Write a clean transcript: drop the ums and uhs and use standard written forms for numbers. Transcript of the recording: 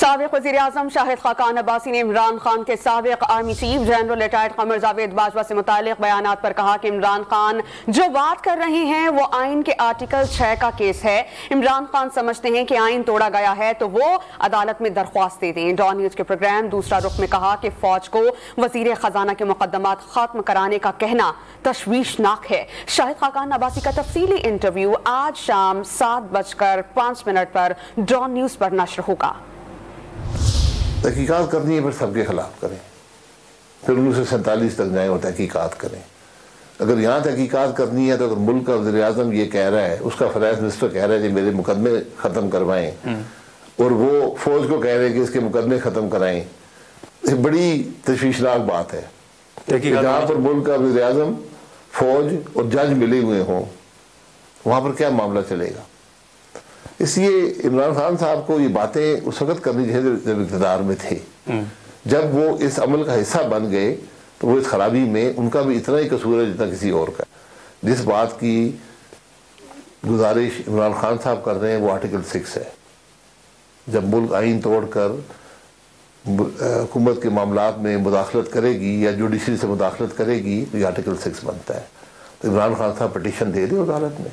سابق وزیراعظم شاہد خاقان عباسی نے عمران خان کے سابق army chief general retired Qamar Javed Bajwa سے متعلق بیانات پر کہا کہ عمران خان جو بات کر رہے ہیں وہ آئین کے آرٹیکل 6 کا کیس ہے۔ عمران خان سمجھتے ہیں کہ آئین توڑا گیا ہے تو وہ عدالت میں درخواست دے دیں۔ ڈان نیوز کے پروگرام دوسرا رخ میں کہا کہ فوج کو وزیر خزانہ کے مقدمات ختم کرانے کا کہنا تشویشناک ہے۔ شاہد خاقان عباسی کا تفصیلی انٹرویو آج شام 7:05 پر ڈان نیوز پر نشر ہوگا۔ تحقیقات کرنی ہے پھر سب کے خلاف کریں، پھر 1947 تک جائیں اور تحقیقات کریں۔ اگر یہاں تحقیقات کرنی ہے تو اگر ملک کا وزیر اعظم یہ کہہ رہا ہے، اس کا فائنانس منسٹر کہہ رہا ہے کہ میرے مقدمے ختم کروائیں، اور وہ فوج کو کہہ رہے ہیں کہ اس کے مقدمے ختم کرائیں، یہ بڑی تشویشناک بات ہے۔ جہاں پر ملک کا وزیر اعظم، فوج اور جج ملے ہوئے ہوں، وہاں پر کیا معاملہ چلے گا؟ اس لیے عمران خان صاحب کو یہ باتیں اس وقت کرنی چاہیے جب اقتدار میں تھے۔ جب وہ اس عمل کا حصہ بن گئے تو وہ اس خرابی میں ان کا بھی اتنا ہی قصور ہے جتنا کسی اور کا۔ جس بات کی گزارش عمران خان صاحب کر رہے ہیں وہ آرٹیکل 6 ہے۔ جب ملک آئین توڑ کر حکومت کے معاملات میں مداخلت کرے گی یا جوڈیشری سے مداخلت کرے گی تو یہ آرٹیکل 6 بنتا ہے۔ تو عمران خان صاحب پٹیشن دے دیں عدالت میں۔